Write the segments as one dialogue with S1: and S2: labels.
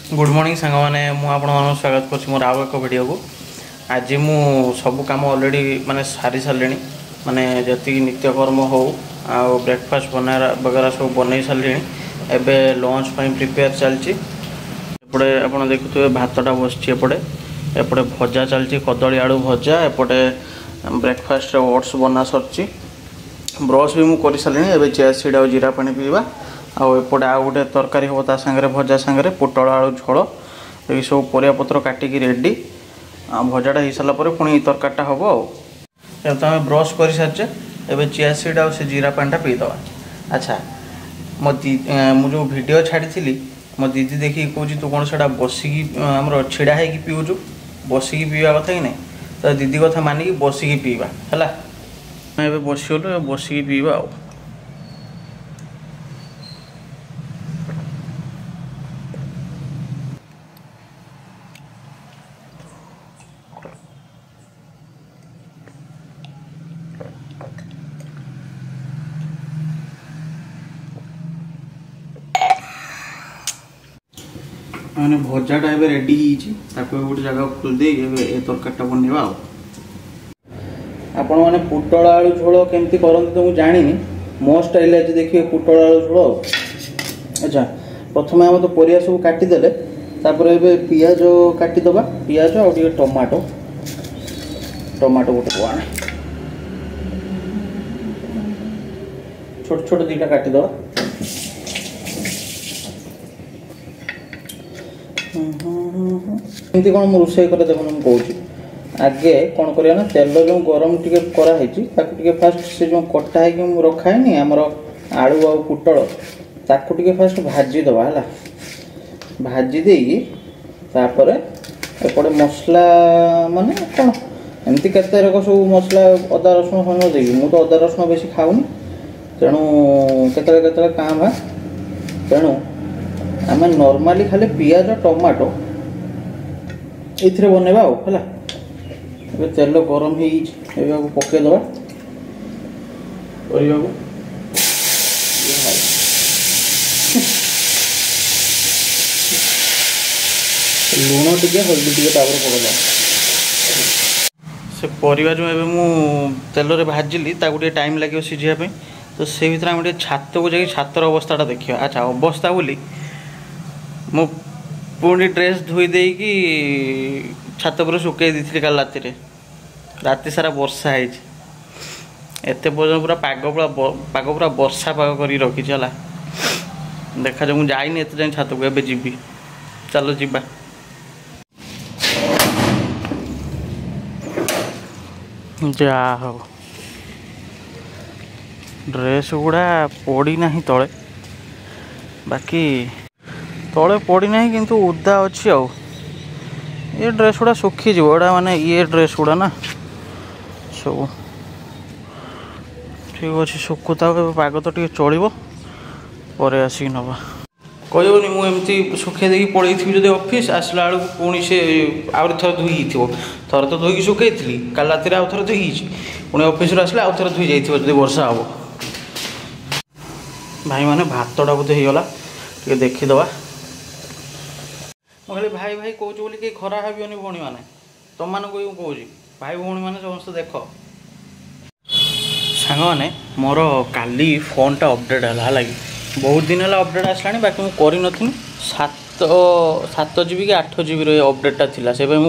S1: Good morning सांग मैंने मुझे स्वागत कर मोर आउ एक वीडियो को। आज मु सब कम ऑलरेडी माने सारी सारे माने जी नित्यकर्म हो ब्रेकफास्ट बना वगैरह सब बन सारे एवं लंच प्रिपेयर चलती। आप देखुए भातटा बसचे एपटे भजा चलती कदली आलू भजा एपटे ब्रेकफास्ट ओट्स बना सरची ब्रश भी मुझे सारे एवं चिया सीड आ जीरा पानी पीवा आउटे आउ गोटे तरकारी हम ता सांगे भजा सांगे पोटल आलू झोल ये सब परियापत्र काटिकी रेडी भजाटा हो सारा पुणी तरकारीटा हम आम तो ब्रश कर सारे एवं चिया सीड आ जीरा पानीटा पीदे। अच्छा मो जो वीडियो छाड़ी मो दीदी देखिए कौन तू कौन से बसिकी आम छिड़ा हो पीऊचु बसिकी पीवा कथा कि नहीं तो दीदी कथा मानिकी बसिकी पीवा है बसगलु बसिकी पीवा आ मैंने भजाटा ए रेडी गोटे जगह खोल दे तरकारीटा बनवा आपण मैंने पोटल आलू झोल केमती करते तो मुझे जानी मो स्टाइल आज देखिए पोटल आलू झोल। अच्छा प्रथम आम तो परिया सब काटिदेले पियाज काटिदबा पियाज आ टमाटो टमाटो गोटे आने छोट छोट दीटा काटिदबा एमती कौन मुझे रोषे कर देखो मुझे कौन आगे कौन करा तेल जो गरम टी कराई फास्ट से जो कटा है रखाएनी आमर आलू आ पुटल ताकू टे फास्ट भाजीदे है भाजी देपर एपटे मसला माने कौन एमती के सब मसला अदा रसुण फन दे मु तो अदा रसुण बेसी खाऊनी तेणु केतले काँ भा तेणु आम नॉर्मली खाली पियाज टमाटो ये बनवा है तेल गरम हो पकईदे लुण टे हल्दी टे पकड़ा से परिवा जो मु तेल रे भाजिली गोटे टाइम लगे सीझापी तो से भीतर आम छात को जाकि छातर अवस्था देखिए। अच्छा अवस्था बोली मु पुणी ड्रेस धोई देकी छात पर सुकई दी कल राति सारा वर्षा एत पर्यटन पूरा पाग पूरा वर्षा पाग कर रखी देखा जो मुझे जाइनी एत जाए छात को एवं जी चलो जीवा जा हो ड्रेस गुड़ा पड़ना तले बाकी तले पड़ना किंतु उदा अच्छी आउ ये ड्रेस गुड़ा सुखीज एटा माने ये ड्रेस गुड़ा ना सब ठीक अच्छे सुखुता पाग तो टे चलो पर आसिक नवा कहनी मुझे सुखे देखिए पड़े थी जब ऑफिस आसला बेलू पुणी से आउरी थर धोई थर तो धोईकी सुखई थी कल राति आउ थे धोई पुणी ऑफिस आसले आउ थे धोई जाइए वर्षा हम भाई मैंने भातटा बोधे होगा टे देखीदे मुझे भाई भाई कौच बोली कहीं खरा भावन भौणी मैंने तुम मान कौच भाई भौणी मैंने समस्त देख सांग मैंने मोर काली फोनटा अपडेट है लगे बहुत दिन है अपडेट आसला बाकी मुझे कर 7 GB कि 8 GB अपडेटा थी से मुझे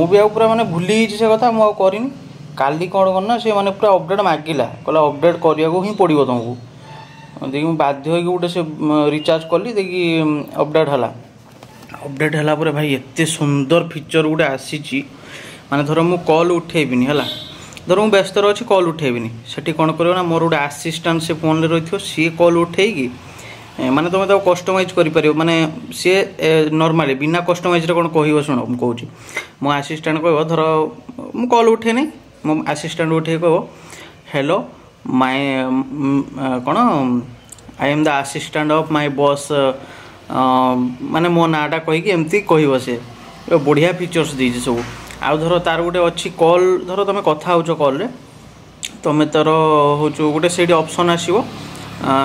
S1: भी आउ पूरा माने भूली से कथा मुझे करनी काली कौन करना से मैंने पूरा अपडेट मागिला कहला अपडेट करने ही पड़ो तुमको देखिए मुझे बाध्य हो गोटे से रिचार्ज कली देखिए अपडेट है भाई एत सुंदर फीचर गोटे आसी माने धर मु कॉल उठेबिनी है धर मुझे व्यस्त अच्छी कॉल उठेबिनी से कौन कर मोर गोटे आसीस्टाट से फोन में रही सी कॉल उठेगी माने तुम तो कस्टमाइज कर माने सी नॉर्मली बिना कस्टमाइज कौन कह शुण मुझे कौच मो आसीस्टाट कह धर मु कॉल उठे नहीं मो आसीस्टाट उठे कह हेलो माय कौन I am the assistant of my boss माने मो नाटा कहीकि एमती कह से बढ़िया फीचर्स दीजिए सब आउ धर तार गोटे अच्छी कॉल धर तुम कथा हो कॉल तुम तार हूँ गोटे से ऑप्शन आसो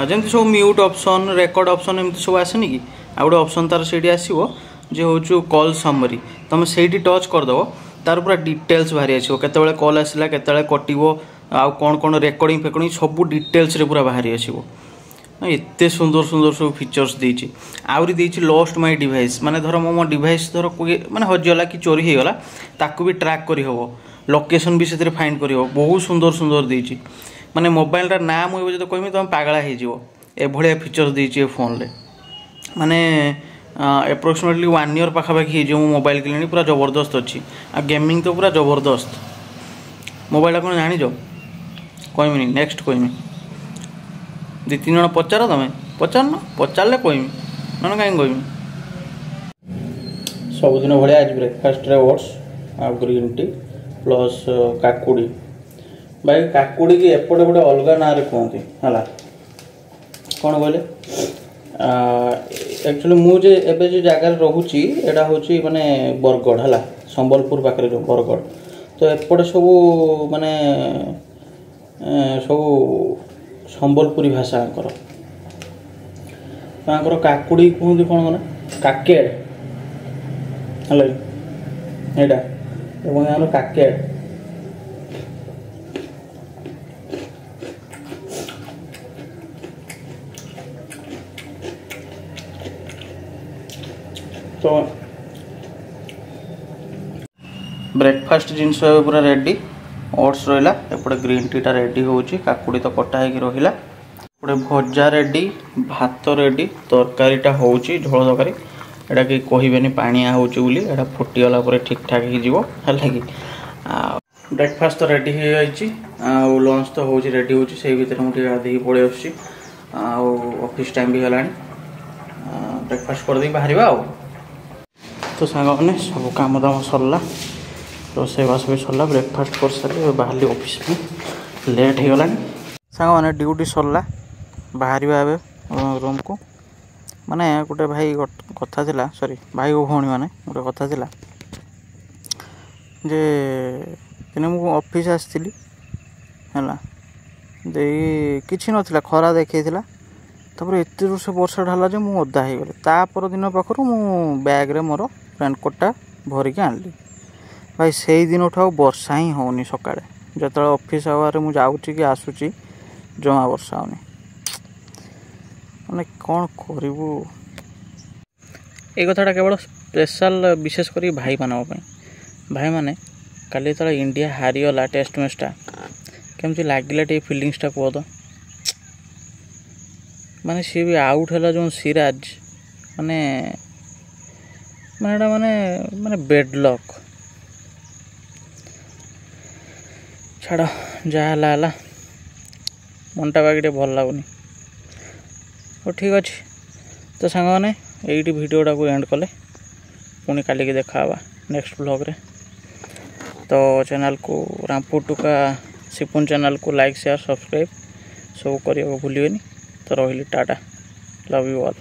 S1: जमी सब म्यूट ऑप्शन रेकॉर्ड ऑप्शन एमती सब आसनी कि आ गोटे ऑप्शन तार से आसो जे हूँ कॉल समरी तुम से टच करदेव तार पूरा डिटेल्स बाहरी आसो केतबेले कॉल आसला केतबेले कटिवो आ कौन कौन रेकर्डिंग फेकर्डिंग सब डिटेल्स रे पूरा बाहरी आसो एते सुंदर सुंदर सब फीचर्स देछि आउरी देछि लॉस्ट माय डिवाइस माने धर मो डिवाइस धर माने हजिगला कि चोरी हो गला ताकू भी ट्रैक करी हबो लोकेशन भी से फाइंड करी हबो बहुत सुंदर सुंदर देछि माने मोबाइल रा नाम मुझे जब कहमी तुम पागला हो जिवो ए भलिया फीचर्स देछि फोन ले माने एप्रोक्सीमेटली 1 ईयर पाखापाखि जो मोबाइल किनी पूरा जबरदस्त अच्छी आ गेमिंग तो पूरा जबरदस्त मोबाइल कौन जानी कहमी नेक्स्ट कहमी 2-3 जन पचार तुम पचार न पचारे कहमी ना कहीं कहमी सबुदिन भाया आज ब्रेकफास्ट रे ओट्स आ ग्रीन टी प्लस काकुड़ी भाई काकुड़ी की एपटे गोटे अलग ना कहते है कौन कहले एक्चुअली मुझे एबे जो जगार रोची एटा होची माने बरगढ़ है संबलपुर पाखे जो बरगढ़ तो एपटे सब माने सब संबलपुरी भाषा काकुड़ी कहते कौन कौन काकेड़ है यहाँ काकेड़ तो ब्रेकफास्ट जिनस पूरा रेडी ओट्स रहा एपटे ग्रीन टी टा रेडी होची काकुड़ी तो कटा है रहा एपटे भजा रेडी भात रेडी तरकारीटा होची झोल तरकारी एटा कि कहबेनि पानिया होची बोली एटा फुटीगला पर ठीक ठाक है कि ब्रेकफास्ट तो रेडी हो जाइए लंच तो होची रेडी होची से भीतर मुझे गाधी पड़े आसुची ऑफिस टाइम भी है ब्रेकफास्ट कर दी बाहर आ तो सांग मैंने सब कम दाम सरला रोसईबास भी सरला ब्रेकफास्ट कर सारे बाहर ऑफिस में लेट हो गला सांग मैंने ड्यूटी सरला बाहर रूम को माने गोटे भाई कथा थिला सॉरी भाई और भौणी माने गोटे कथा थिला जे दिने मु ऑफिस आसती है किसी नथिला खरा देखा तापर एत जोर से वर्षा ढाला जो मुझे ओदा हो गली तापर दिन पाखर मु बैग रे मोर रेनकोटा भरिक आनली भाई से दिन उठाओ वर्षा ही होनी सका जो ऑफिस आवर मुझे जाऊँगी कि आसूची जमा वर्षा होनी मैंने कौन करूँ ये कथाटा केवल स्पेशल विशेषकर भाई मान भाई माने काली तो इंडिया हारीगला टेस्ट मैचटा केमती लगिला टे फिलिंग्सटा कह तो माने सी भी आउट है जो सिराज माने माने माने माने बेड लक छाड़ जहाँ मनटा बाकी भल लगुनि और ठीक अच्छे तो सांग मैंने ये भिडटा को एंड कले पुणी काली की देखा नेक्स्ट ब्लॉग रे तो चैनल को रामपुर टुका सिपुन चैनल को लाइक शेयर सब्सक्राइब सब करने को भूलिए तो रही टाटा लव यू ऑल।